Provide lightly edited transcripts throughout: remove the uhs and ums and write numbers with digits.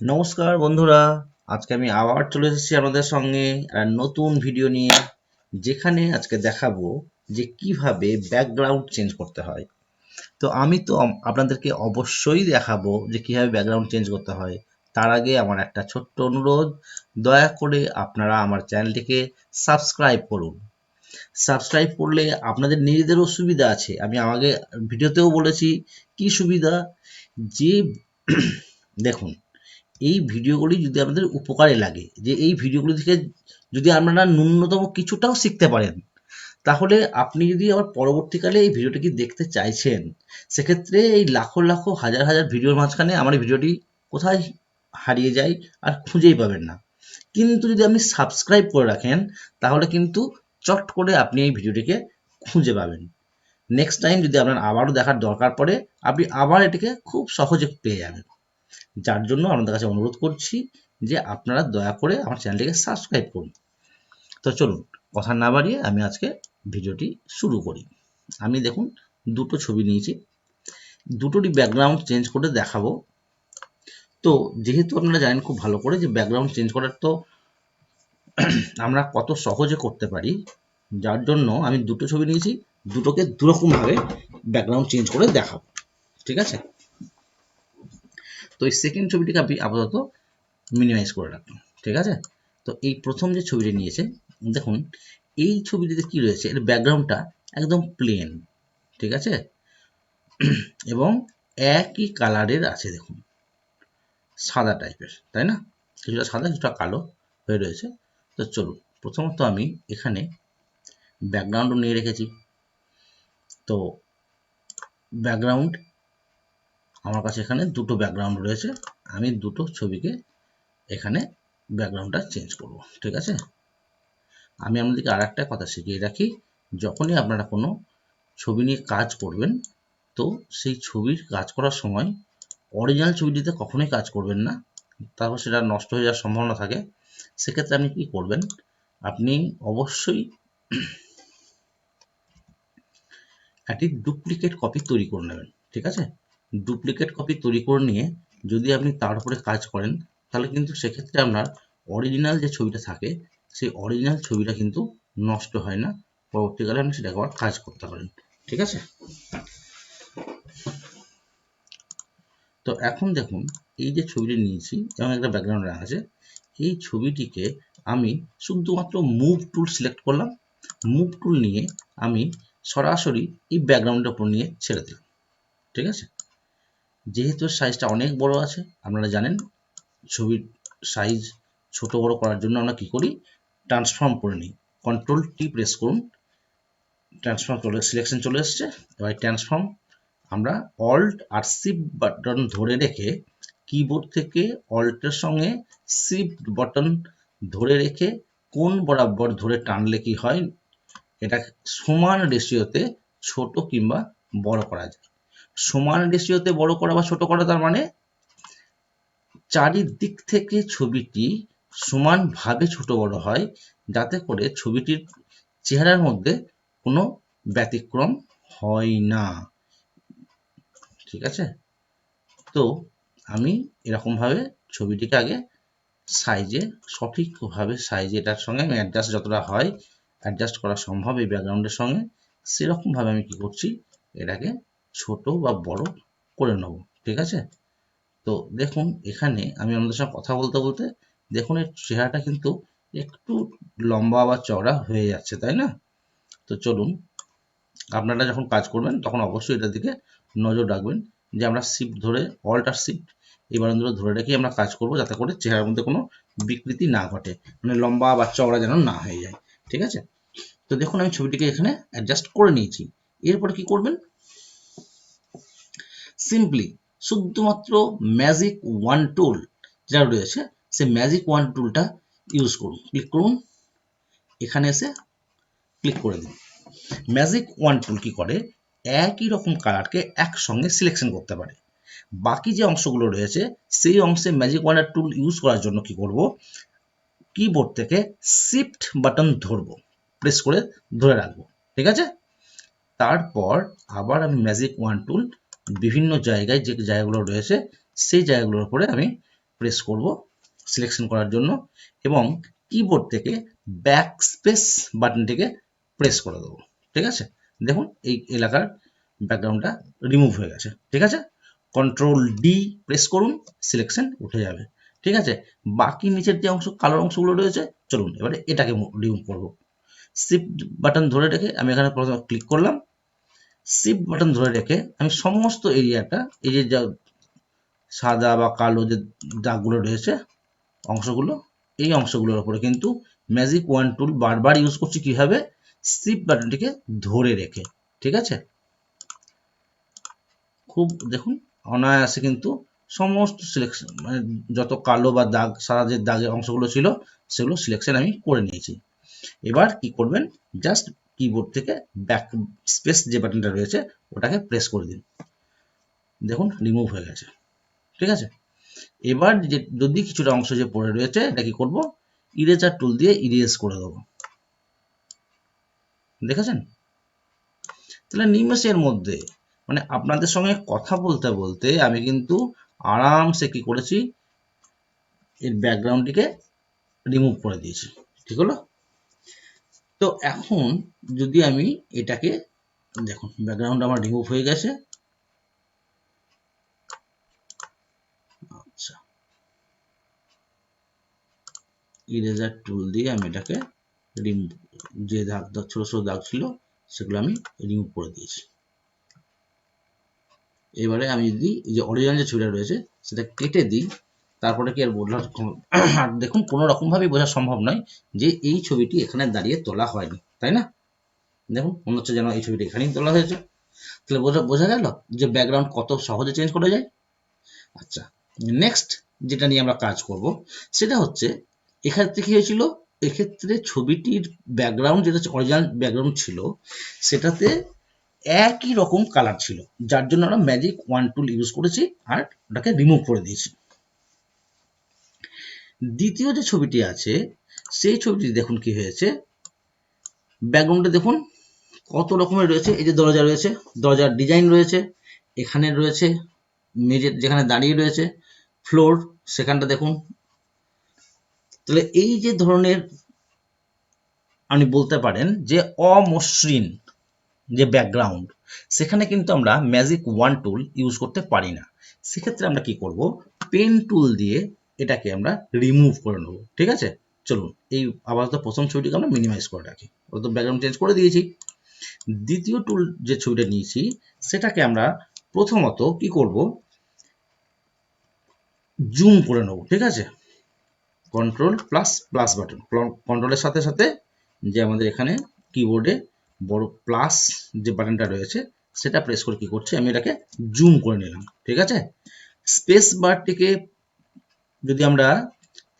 নমস্কার বন্ধুরা, আজকে আমি আবার চলে এসেছি আপনাদের সঙ্গে আর নতুন ভিডিও নিয়ে, যেখানে আজকে দেখাবো যে কিভাবে ব্যাকগ্রাউন্ড চেঞ্জ করতে হয়। তো আমি তো আপনাদেরকে অবশ্যই দেখাবো যে কিভাবে ব্যাকগ্রাউন্ড চেঞ্জ করতে হয়। তার আগে আমার একটা ছোট্ট অনুরোধ, দয়া করে আপনারা আমার চ্যানেলটিকে সাবস্ক্রাইব করুন। সাবস্ক্রাইব করলে আপনাদের নিজেদেরও সুবিধা আছে। আমি আমাকে ভিডিওতেও বলেছি কি সুবিধা, যে দেখুন, এই ভিডিওগুলি যদি আপনাদের উপকারে লাগে, যে এই ভিডিওগুলি থেকে যদি আপনারা ন্যূনতম কিছুটাও শিখতে পারেন, তাহলে আপনি যদি আবার পরবর্তীকালে এই ভিডিওটি কি দেখতে চাইছেন, সেক্ষেত্রে এই লাখো লাখো হাজার হাজার ভিডিওর মাঝখানে আমার এই ভিডিওটি কোথায় হারিয়ে যায় আর খুঁজেই পাবেন না। কিন্তু যদি আপনি সাবস্ক্রাইব করে রাখেন, তাহলে কিন্তু চট করে আপনি এই ভিডিওটিকে খুঁজে পাবেন। নেক্সট টাইম যদি আপনার আবারও দেখার দরকার পড়ে, আপনি আবার এটিকে খুব সহজে পেয়ে যাবেন। যার জন্য আপনাদের কাছে অনুরোধ করছি যে আপনারা দয়া করে আমার চ্যানেলটিকে সাবস্ক্রাইব করুন। তো চলুন, কথা না বাড়িয়ে আমি আজকে ভিডিওটি শুরু করি। আমি দেখুন দুটো ছবি নিয়েছি, দুটোরই ব্যাকগ্রাউন্ড চেঞ্জ করে দেখাবো। তো যেহেতু আপনারা জানেন খুব ভালো করে যে ব্যাকগ্রাউন্ড চেঞ্জ করার তো আমরা কত সহজে করতে পারি, যার জন্য আমি দুটো ছবি নিয়েছি, দুটোকে দুরকমভাবে ব্যাকগ্রাউন্ড চেঞ্জ করে দেখাবো। ঠিক আছে, তো এই সেকেন্ড ছবিটিকে আপনি আপাতত মিনিমাইজ করে রাখুন। ঠিক আছে, তো এই প্রথম যে ছবিটি নিয়েছে, দেখুন এই ছবিটিতে কি রয়েছে, এর ব্যাকগ্রাউন্ডটা একদম প্লেন। ঠিক আছে, এবং একই কালারের আছে, দেখুন সাদা টাইপের, তাই না? কিছুটা সাদা কিছুটা কালো হয়ে রয়েছে। তো চলুন, প্রথমত আমি এখানে ব্যাকগ্রাউন্ডও নিয়ে রেখেছি। তো ব্যাকগ্রাউন্ড আমার কাছে এখানে দুটো ব্যাকগ্রাউন্ড রয়েছে, আমি দুটো ছবিকে এখানে ব্যাকগ্রাউন্ডটা চেঞ্জ করব। ঠিক আছে, আমি আপনাদেরকে আর একটা কথা শিখিয়ে রাখি, যখনই আপনারা কোনো ছবি নিয়ে কাজ করবেন, তো সেই ছবির কাজ করার সময় অরিজিনাল ছবিটিতে কখনোই কাজ করবেন না, তারপর সেটা নষ্ট হয়ে যাওয়ার সম্ভাবনা থাকে। সেক্ষেত্রে আপনি কি করবেন, আপনি অবশ্যই একটি ডুপ্লিকেট কপি তৈরি করে নেবেন। ঠিক আছে, ডুপ্লিকেট কপি তৈরি করে নিয়ে যদি আপনি তার উপরে কাজ করেন, তাহলে কিন্তু সেক্ষেত্রে আপনার অরিজিনাল যে ছবিটা থাকে, সেই অরিজিনাল ছবিটা কিন্তু নষ্ট হয় না, পরবর্তীকালে আপনি সেটাকে আবার কাজ করতে পারেন। ঠিক আছে, তো এখন দেখুন এই যে ছবিটি নিয়েছি এবং একটা ব্যাকগ্রাউন্ড আছে, এই ছবিটিকে আমি শুধুমাত্র মুভ টুল সিলেক্ট করলাম, মুভ টুল নিয়ে আমি সরাসরি এই ব্যাকগ্রাউন্ডের উপর নিয়ে ছেড়ে দিলাম। ঠিক আছে, যেহেতু সাইজটা অনেক বড় আছে, আপনারা জানেন ছবির সাইজ ছোট বড় করার জন্য আমরা কি করি, ট্রান্সফর্ম করে নিই। কন্ট্রোল টি প্রেস করুন, ট্রান্সফর্ম সিলেকশন চলে এসছে। এবার ট্রান্সফর্ম আমরা অল্ট আর শিফট বাটন ধরে রেখে, কিবোর্ড থেকে অল্টের সঙ্গে শিফট বাটন ধরে রেখে কোণ বরাবর ধরে টানলে কি হয়, এটা সমান রেশিওতে ছোট কিংবা বড় করা যায়। সমান রেশিওতে বড় করা বা ছোট করা, তার মানে চারিদিক থেকে ছবিটি সমানভাবে ছোট বড় হয়, যাতে করে ছবিটির চেহারার মধ্যে কোনো ব্যতিক্রম হয় না। ঠিক আছে, তো আমি এরকমভাবে ছবিটিকে আগে সাইজে, সঠিকভাবে সাইজে এটার সঙ্গে আমি অ্যাডজাস্ট যতটা হয় অ্যাডজাস্ট করা সম্ভব এই ব্যাকগ্রাউন্ডের সঙ্গে, সেরকমভাবে আমি কি করছি, এটাকে ছোট বা বড় করে নেব। ঠিক আছে, তো দেখুন এখানে আমি আপনাদের সঙ্গে কথা বলতে বলতে দেখুন এর চেহারাটা কিন্তু একটু লম্বা বা চওড়া হয়ে যাচ্ছে, তাই না? তো চলুন, আপনারা যখন কাজ করবেন তখন অবশ্যই এটার দিকে নজর রাখবেন, যে আমরা শিফট ধরে, অল্ট আর শিফট এই বাটনগুলো ধরে রেখে আমরা কাজ করব, যাতে করে চেহারার মধ্যে কোনো বিকৃতি না ঘটে, মানে লম্বা বা চওড়া যেন না হয়ে যায়। ঠিক আছে, তো দেখুন আমি ছবিটিকে এখানে অ্যাডজাস্ট করে নিয়েছি। এরপরে কি করবেন, সিম্পলি শুধুমাত্র ম্যাজিক ওয়ান টুল যেটা রয়েছে, সেই ম্যাজিক ওয়ান টুলটা ইউজ করুন। ক্লিক করুন, এখানে এসে ক্লিক করে দিন। ম্যাজিক ওয়ান টুল কি করে, একই রকম কালারকে একসঙ্গে সিলেকশন করতে পারে। বাকি যে অংশগুলো রয়েছে, সেই অংশে ম্যাজিক ওয়ান টুল ইউজ করার জন্য কি করব, কিবোর্ড থেকে শিফট বাটন ধরবো, প্রেস করে ধরে রাখবো। ঠিক আছে, তারপর আবার আমি ম্যাজিক ওয়ান টুল বিভিন্ন জায়গায় যে জায়গাগুলো রয়েছে সেই জায়গাগুলোর উপরে আমি প্রেস করব সিলেকশন করার জন্য এবং কিবোর্ড থেকে ব্যাক স্পেস বাটনটিকে প্রেস করে দেবো। ঠিক আছে, দেখুন এই এলাকার ব্যাকগ্রাউন্ডটা রিমুভ হয়ে গেছে। ঠিক আছে, কন্ট্রোল ডি প্রেস করুন, সিলেকশন উঠে যাবে। ঠিক আছে, বাকি নিচের যে অংশ কালো অংশগুলো রয়েছে, চলুন এবারে এটাকে রিমুভ করব। শিফট বাটন ধরে রেখে আমি এখানে প্রথমে ক্লিক করলাম। শিফট বাটন ধরে রেখে আমি সমস্ত এরিয়াটা, এই যে যা সাদা বা কালো যে দাগগুলো রয়েছে অংশগুলো, এই অংশগুলোর উপরে কিন্তু ম্যাজিক ওয়ান টুল বারবার ইউজ করছি। কিভাবে? শিফট বাটনটিকে ধরে রেখে। ঠিক আছে, খুব দেখুন অনায়াসে কিন্তু সমস্ত সিলেকশন, মানে যত কালো বা দাগ সাদা যে দাগের অংশগুলো ছিল সেগুলো সিলেকশন আমি করে নিয়েছি। এবার কি করবেন, জাস্ট কিবোর্ড থেকে ব্যাক স্পেস যে বাটনটা রয়েছে ওটাকে প্রেস করে দিন, দেখুন রিমুভ হয়ে গেছে। ঠিক আছে, এবার যে যদি কিছুটা অংশ যে পড়ে রয়েছে এটা কি করব, ইরেজার টুল দিয়ে ইরেজ করে দেবো। দেখেছেন? তাহলে নিমেষের মধ্যে, মানে আপনাদের সঙ্গে কথা বলতে বলতে আমি কিন্তু আরামসে কি করেছি, এর ব্যাকগ্রাউন্ডটিকে রিমুভ করে দিয়েছি। ঠিক হলো? তো এখন যদি আমি এটাকে দেখুন, ব্যাকগ্রাউন্ড আমার রিমুভ হয়ে গেছে। আচ্ছা, ইরেজার টুল দিয়ে আমি এটাকে রিমুভ, যে দাগ দাগ ছোট ছোট দাগ ছিল সেগুলো আমি রিমুভ করে দিয়েছি। এবারে আমি যদি এই যে অরিজিনাল যে ছবিটা রয়েছে সেটা কেটে দিই, তারপরে কি আর বোঝা, আর দেখুন কোনো রকমভাবেই বোঝা সম্ভব নয় যে এই ছবিটি এখানে দাঁড়িয়ে তোলা হয়নি, তাই না? দেখুন মনে হচ্ছে যেন এই ছবিটি এখানেই তোলা হয়েছে। তাহলে বোঝা বোঝা গেল যে ব্যাকগ্রাউন্ড কত সহজে চেঞ্জ করা যায়। আচ্ছা, নেক্সট যেটা নিয়ে আমরা কাজ করব সেটা হচ্ছে, এক্ষেত্রে কি হয়েছিল, এক্ষেত্রে ছবিটির ব্যাকগ্রাউন্ড যেটা অরিজিনাল ব্যাকগ্রাউন্ড ছিল সেটাতে একই রকম কালার ছিল, যার জন্য আমরা ম্যাজিক ওয়ান টুল ইউজ করেছি আর ওটাকে রিমুভ করে দিয়েছি। দ্বিতীয় যে ছবিটি আছে সেই ছবিটি দেখুন কি হয়েছে, ব্যাকগ্রাউন্ডে দেখুন কত রকমের রয়েছে। এই যে দরজা রয়েছে, দরজার ডিজাইন রয়েছে, এখানে রয়েছে মেঝে যেখানে দাঁড়িয়ে রয়েছে, ফ্লোর সেখানটা দেখুন। তাহলে এই যে ধরনের আপনি বলতে পারেন যে অমসৃণ যে ব্যাকগ্রাউন্ড, সেখানে কিন্তু আমরা ম্যাজিক ওয়ান টুল ইউজ করতে পারি না। সেক্ষেত্রে আমরা কি করব, পেন টুল দিয়ে এটাকে আমরা রিমুভ করে নেব। ঠিক আছে, চলুন এই আপাতত প্রথম ছবিটিকে আমরা মিনিমাইজ করে রাখি, ওটা তো ব্যাকগ্রাউন্ড চেঞ্জ করে দিয়েছি। দ্বিতীয় টুল যে ছবিটা নিয়েছি সেটাকে আমরা প্রথমত কি করব, জুম করে নেব। ঠিক আছে, কন্ট্রোল প্লাস প্লাস বাটন, কন্ট্রোলের সাথে সাথে যে আমাদের এখানে কিবোর্ডে বড় প্লাস যে বাটনটা রয়েছে সেটা প্রেস করে কি করছি, আমি এটাকে জুম করে নিলাম। ঠিক আছে, স্পেস বারটিকে যদি আমরা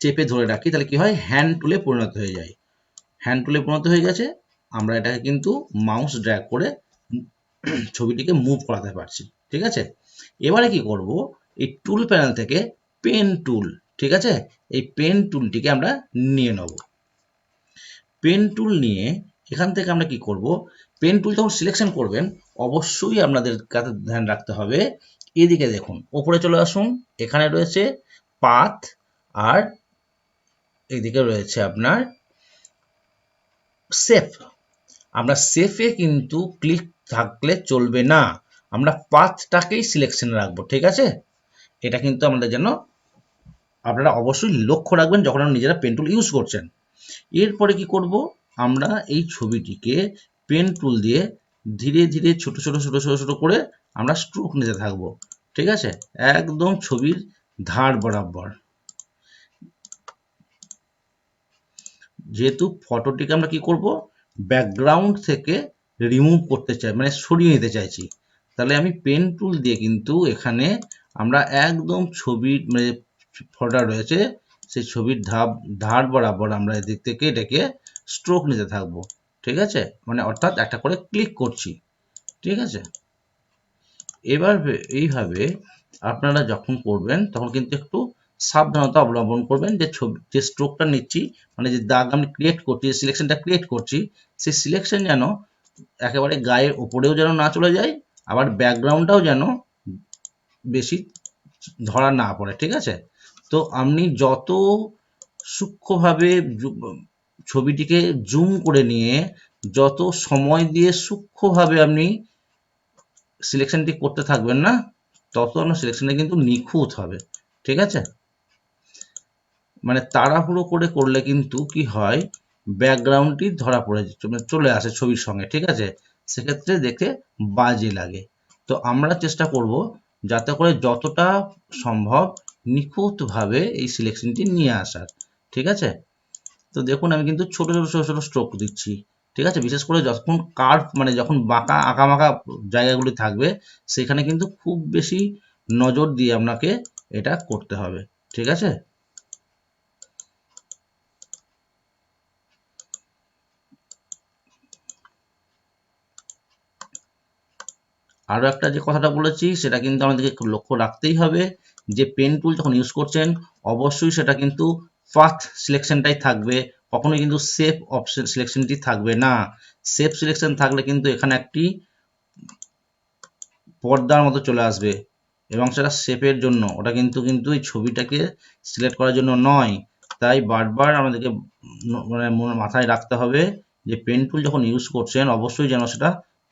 চেপে ধরে রাখি তাহলে কি হয়, হ্যান্ড টুলে পরিণত হয়ে যায়। হ্যান্ড টুলে পরিণত হয়ে গেছে, আমরা এটাকে কিন্তু মাউস ড্র্যাগ করে ছবিটিকে মুভ করাতে পারছি। ঠিক আছে, এবারে কি করব, এই টুল প্যানেল থেকে পেন টুল, ঠিক আছে, এই পেন টুলটিকে আমরা নিয়ে নেব। পেন টুল নিয়ে এখান থেকে আমরা কি করব, পেন টুল যখন সিলেকশন করবেন অবশ্যই আপনাদের কাছে ধ্যান রাখতে হবে, এদিকে দেখুন ওপরে চলে আসুন, এখানে রয়েছে পাথ আর এইদিকে রয়েছে আপনার সেফ। আমরা সেফে কিন্তু ক্লিক থাকলে চলবে না, আমরা পাথটাকেই সিলেকশনে রাখবো। ঠিক আছে, এটা কিন্তু আমাদের যেন আপনারা অবশ্যই লক্ষ্য রাখবেন যখন আপনারা নিজেরা পেন টুল ইউজ করছেন। এরপরে কি করব, আমরা এই ছবিটিকে পেন টুল দিয়ে ধীরে ধীরে ছোট ছোট ছোট ছোট ছোট করে আমরা স্ট্রোক নিতে থাকবো। ঠিক আছে, একদম ছবির ধার বরাবর। যেহেতু ফটোটিকে আমরা কি করব, ব্যাকগ্রাউন্ড থেকে রিমুভ করতে চাই, মানে সরিয়ে নিতে চাইছি, তাহলে আমি পেন টুল দিয়ে কিন্তু এখানে আমরা একদম ছবির মানে ফটোটা রয়েছে সেই ছবির ধার বরাবর আমরা এদিক থেকে এটাকে স্ট্রোক নিতে থাকবো। ঠিক আছে, মানে অর্থাৎ একটা করে ক্লিক করছি। ঠিক আছে, এবার এইভাবে আপনারা যখন করবেন তখন কিন্তু একটু সাবধানতা অবলম্বন করবেন, যে ছবি যে স্ট্রোকটা নিচ্ছি, মানে যে দাগ আমি ক্রিয়েট করছি, যে সিলেকশনটা ক্রিয়েট করছি, সেই সিলেকশন যেন একেবারে গায়ের ওপরেও যেন না চলে যায়, আবার ব্যাকগ্রাউন্ডটাও যেন বেশি ধরা না পড়ে। ঠিক আছে, তো আপনি যত সূক্ষ্মভাবে ছবিটিকে জুম করে নিয়ে যত সময় দিয়ে সূক্ষ্মভাবে আপনি সিলেকশনটি করতে থাকবেন না, তত আপনার সিলেকশনটা কিন্তু নিখুঁত হবে। ঠিক আছে, মানে তাড়াহুড়ো করে করলে কিন্তু কি হয়, ব্যাকগ্রাউন্ডটি ধরা পড়ে চলে আসে ছবির সঙ্গে। ঠিক আছে, সেক্ষেত্রে দেখে বাজে লাগে। তো আমরা চেষ্টা করব যাতে করে যতটা সম্ভব নিখুঁতভাবে এই সিলেকশনটি নিয়ে আসার। ঠিক আছে, তো দেখুন আমি কিন্তু ছোট ছোট ছোট ছোট স্ট্রোক দিচ্ছি। ঠিক আছে, বিশেষ করে যখন কার্ভ মানে যখন বাঁকা আঁকামাঁকা জায়গাগুলি থাকবে, সেখানে কিন্তু খুব বেশি নজর দিয়ে আপনাকে এটা করতে হবে। ঠিক আছে, আরও একটা যে কথাটা বলেছি সেটা কিন্তু আমাদেরকে একটু লক্ষ্য রাখতেই হবে, যে পেন টুল যখন ইউজ করছেন অবশ্যই সেটা কিন্তু পাথ সিলেকশনটাই থাকবে, কখনোই কিন্তু সেফ অপশন সিলেকশনটি থাকবে না। সেফ সিলেকশন থাকলে কিন্তু এখানে একটি পর্দার মতো চলে আসবে, এবং সেটা শেপের জন্য, ওটা কিন্তু কিন্তু এই ছবিটাকে সিলেক্ট করার জন্য নয়। তাই বারবার আমাদেরকে মানে মাথায় রাখতে হবে যে পেন টুল যখন ইউজ করছেন অবশ্যই যেন সেটা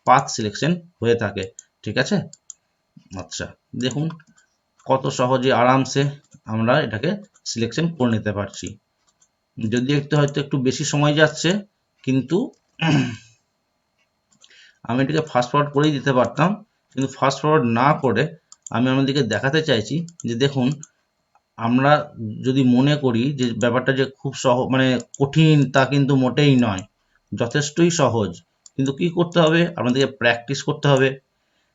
পাথ সিলেকশন হয়ে থাকে। ঠিক আছে, আচ্ছা দেখুন কত সহজে আরামসে আমরা এটাকে সিলেকশন করে নিতে পারছি। যদি একটু হয়তো একটু বেশি সময় যাচ্ছে, কিন্তু আমি এটাকে ফাস্ট ফরওয়ার্ড করেই দিতে পারতাম, কিন্তু ফাস্ট ফরওয়ার্ড না করে আমি আপনাদেরকে দেখাতে চাইছি যে দেখুন, আমরা যদি মনে করি যে ব্যাপারটা যে খুব মানে কঠিন, তা কিন্তু মোটেই নয়, যথেষ্টই সহজ। কিন্তু কি করতে হবে, আপনাদেরকে প্র্যাকটিস করতে হবে।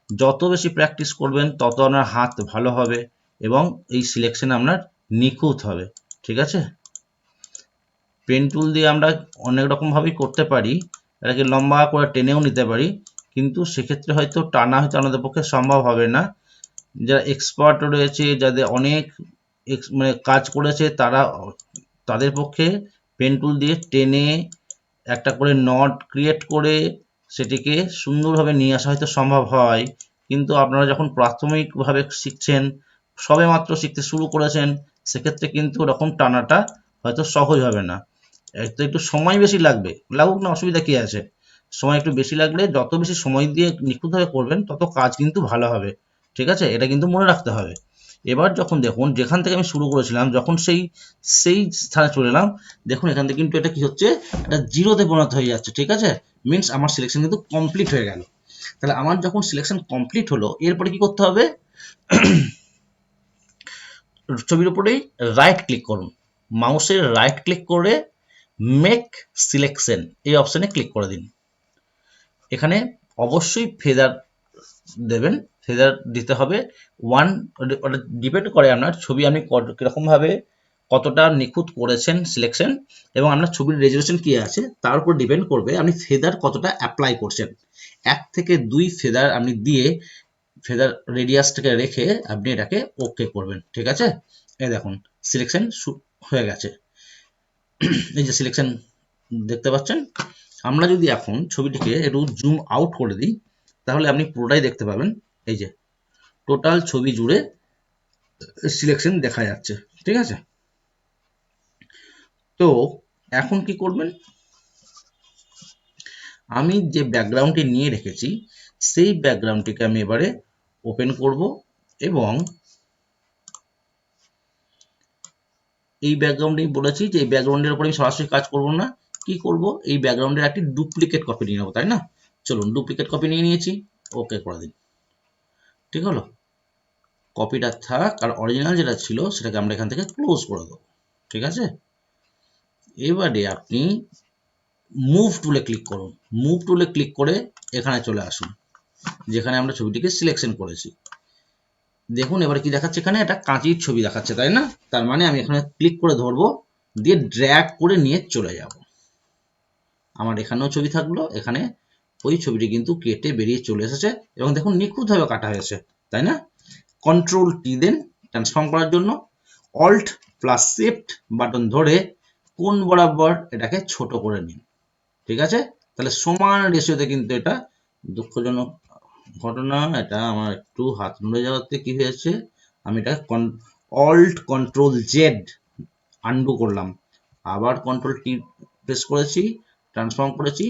যত বেশি প্র্যাকটিস করবেন তত আপনার হাত ভালো হবে এবং এই সিলেকশন আপনার নিখুঁত হবে। ঠিক আছে, পেন টুল দিয়ে আমরা অনেক রকমভাবেই করতে পারি, এটাকে লম্বা করে টেনেও নিতে পারি, কিন্তু সেক্ষেত্রে হয়তো টানা হয়তো আমাদের পক্ষে সম্ভব হবে না। যারা এক্সপার্ট রয়েছে, যাদের অনেক মানে কাজ করেছে, তাদের পক্ষে পেন টুল দিয়ে টেনে একটা করে নট ক্রিয়েট করে সেটিকে সুন্দরভাবে নিয়ে আসা হয়তো সম্ভব হয়। কিন্তু আপনারা যখন প্রাথমিকভাবে শিখছেন, সবেমাত্র শিখতে শুরু করেছেন, সেক্ষেত্রে কিন্তু ওরকম টানাটা হয়তো সহজ হবে না। একটু সময় বেশি লাগবে, লাগুক না, অসুবিধা কি আছে। সময় একটু বেশি লাগলে যত বেশি সময় দিয়ে নিখুঁতভাবে করবেন তত কাজ কিন্তু ভালো হবে। ঠিক আছে, এটা কিন্তু মনে রাখতে হবে। এবার যখন দেখুন যেখান থেকে আমি শুরু করেছিলাম, যখন সেই সেই স্থানে চলে এলাম, দেখুন এখান থেকে কিন্তু এটা কি হচ্ছে, এটা জিরোতে পরিণত হয়ে যাচ্ছে। ঠিক আছে, মিনস আমার সিলেকশন কিন্তু কমপ্লিট হয়ে গেল। তাহলে আমার যখন সিলেকশন কমপ্লিট হলো, এরপরে কি করতে হবে, ছবির উপরেই রাইট ক্লিক করুন, মাউসের রাইট ক্লিক করে মেক সিলেকশন এই অপশনে ক্লিক করে দিন। এখানে অবশ্যই ফেদার দেবেন, ফেদার দিতে হবে। ওটা ডিপেন্ড করে আপনার ছবি আপনি কীরকমভাবে কতটা নিখুঁত করেছেন সিলেকশন, এবং আপনার ছবির রেজলিউশন কী আছে তার উপর ডিপেন্ড করবে আপনি ফেদার কতটা অ্যাপ্লাই করছেন। 1 থেকে 2 ফেদার আপনি দিয়ে ফেদার রেডিয়াসটাকে রেখে আপনি এটাকে ওকে করবেন। ঠিক আছে, এই দেখুন সিলেকশন হয়ে গেছে, এই যে সিলেকশন দেখতে পাচ্ছেন। আমরা যদি এখন ছবিটিকে একটু জুম আউট করে দিই, তাহলে আপনি পুরোটাই দেখতে পাবেন। এই যে টোটাল ছবি জুড়ে সিলেকশন দেখা যাচ্ছে। ঠিক আছে, তো এখন কি করবেন, আমি যে ব্যাকগ্রাউন্ডটি নিয়ে রেখেছি সেই ব্যাকগ্রাউন্ডটিকে আমি এবারে ওপেন করব, এবং এই ব্যাকগ্রাউন্ডে বলেছি যে এই ব্যাকগ্রাউন্ডের উপর আমি সরাসরি কাজ করব না, কি করব, এই ব্যাকগ্রাউন্ডের একটি ডুপ্লিকেট কপি নিয়ে নেবো, তাই না। চলুন ডুপ্লিকেট কপি নিয়ে নিয়েছি, ওকে করে দিন। ঠিক হলো, কপিটা থাক, আর অরিজিনাল যেটা ছিল সেটাকে আমরা এখান থেকে ক্লোজ করে দেবো। ঠিক আছে, এবারে আপনি মুভ টুলে ক্লিক করুন, মুভ টুলে ক্লিক করে এখানে চলে আসুন যেখানে আমরা ছবিটিকে সিলেকশন করেছি। দেখুন এবারে কি দেখাচ্ছে, এখানে একটা কাঁচির ছবি দেখাচ্ছে, তাই না। তার মানে আমি এখানে ক্লিক করে ধরবো, দিয়ে ড্র্যাগ করে নিয়ে চলে যাব। আমার এখানেও ছবি থাকলো, এখানে ওই ছবিটি কিন্তু কেটে বেরিয়ে চলে এসেছে, এবং দেখুন নিখুঁতভাবে কাটা হয়েছে, তাই না। কন্ট্রোল টি দেন ট্রান্সফর্ম করার জন্য, অল্ট প্লাস শিফট বাটন ধরে কোণ বরাবর এটাকে ছোট করে নিন। ঠিক আছে, তাহলে সমান রেশিওতে কিন্তু এটা, দুঃখজনক ঘটনা, এটা আমার একটু হাত নড়ে যাওয়াতে কি হয়েছে, আমি এটা অল্ট কন্ট্রোল জেড আন্ডু করলাম, আবার কন্ট্রোল টি প্রেস করেছি, ট্রান্সফর্ম করেছি,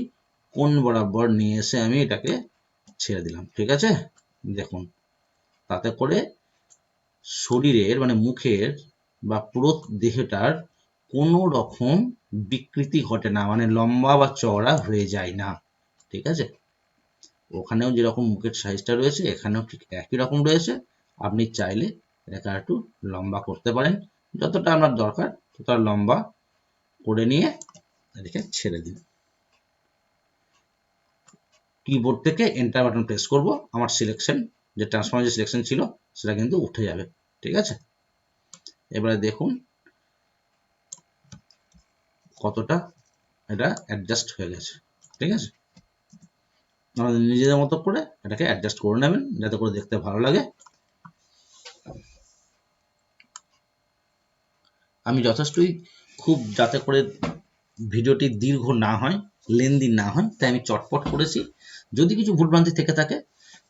কোণ বরাবর নিয়ে এসে আমি এটাকে ছেড়ে দিলাম। ঠিক আছে, দেখুন তাতে করে শরীরের মানে মুখের বা পুরো দেহটার কোনো রকম বিকৃতি ঘটে না, মানে লম্বা বা চওড়া হয়ে যায় না। ঠিক আছে, ওখানেও যেরকম মুখের সাইজটা রয়েছে এখানেও ঠিক একই রকম রয়েছে। আপনি চাইলে এটাকে একটু লম্বা করতে পারেন, যতটা আপনার দরকার ততটা লম্বা করে নিয়ে এটাকে ছেড়ে দিন। কিবোর্ড থেকে এন্টার বাটন প্রেস করব, আমার সিলেকশন যে ট্রান্সফর্মের যে সিলেকশন ছিল সেটা কিন্তু উঠে যাবে। ঠিক আছে, এবারে দেখুন কতটা এটা অ্যাডজাস্ট হয়ে গেছে। ঠিক আছে, আমাদের নিজেদের মতো করে এটাকে অ্যাডজাস্ট করে নেবেন যাতে করে দেখতে ভালো লাগে। আমি যথেষ্টই খুব যাতে করে ভিডিওটি দীর্ঘ না হয়, লেন্দি না হয়, তাই আমি চটপট করেছি। যদি কিছু ভুলভ্রান্তি থেকে থাকে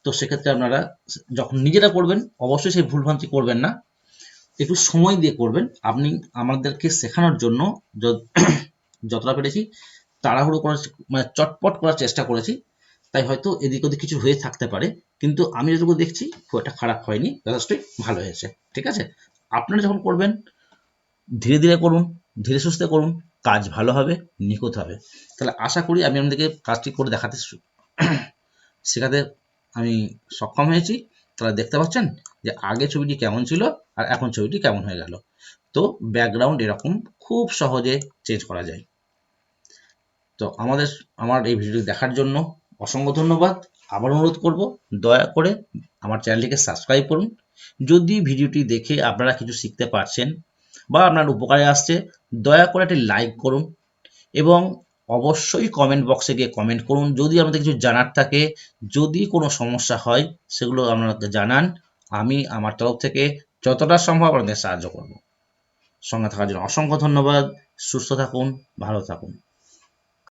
তো সেক্ষেত্রে আপনারা যখন নিজেরা করবেন অবশ্যই সেই ভুলভ্রান্তি করবেন না, একটু সময় দিয়ে করবেন। আপনি আমাদেরকে শেখানোর জন্য যতটা পেরেছি তাড়াহুড়ো করার মানে চটপট করার চেষ্টা করেছি, তাই হয়তো এদিক ওদিক কিছু হয়ে থাকতে পারে, কিন্তু আমি যেটুকু দেখছি খুব একটা খারাপ হয়নি, যথেষ্টই ভালো হয়েছে। ঠিক আছে, আপনারা যখন করবেন ধীরে ধীরে করুন, ধীরে সুস্থে করুন, কাজ ভালো হবে, নিখুঁত হবে। তাহলে আশা করি আমি আপনাদেরকে কাজটি করে দেখাতে শেখাতে আমি সক্ষম হয়েছি। তাহলে দেখতে পাচ্ছেন যে আগে ছবিটি কেমন ছিল আর এখন ছবিটি কেমন হয়ে গেল। তো ব্যাকগ্রাউন্ড এরকম খুব সহজে চেঞ্জ করা যায়। তো আমার এই ভিডিওটি দেখার জন্য অসংখ্য ধন্যবাদ। আবার অনুরোধ করব দয়া করে আমার চ্যানেলটিকে সাবস্ক্রাইব করুন। যদি ভিডিওটি দেখে আপনারা কিছু শিখতে পারছেন বা আপনার উপকারে আসছে, দয়া করে একটি লাইক করুন এবং অবশ্যই কমেন্ট বক্সে গিয়ে কমেন্ট করুন যদি আপনাদের কিছু জানার থাকে। যদি কোনো সমস্যা হয় সেগুলো আপনাকে জানান, আমি আমার তরফ থেকে যতটা সম্ভব আপনাদের সাহায্য করব। সঙ্গে থাকার জন্য অসংখ্য ধন্যবাদ। সুস্থ থাকুন, ভালো থাকুন।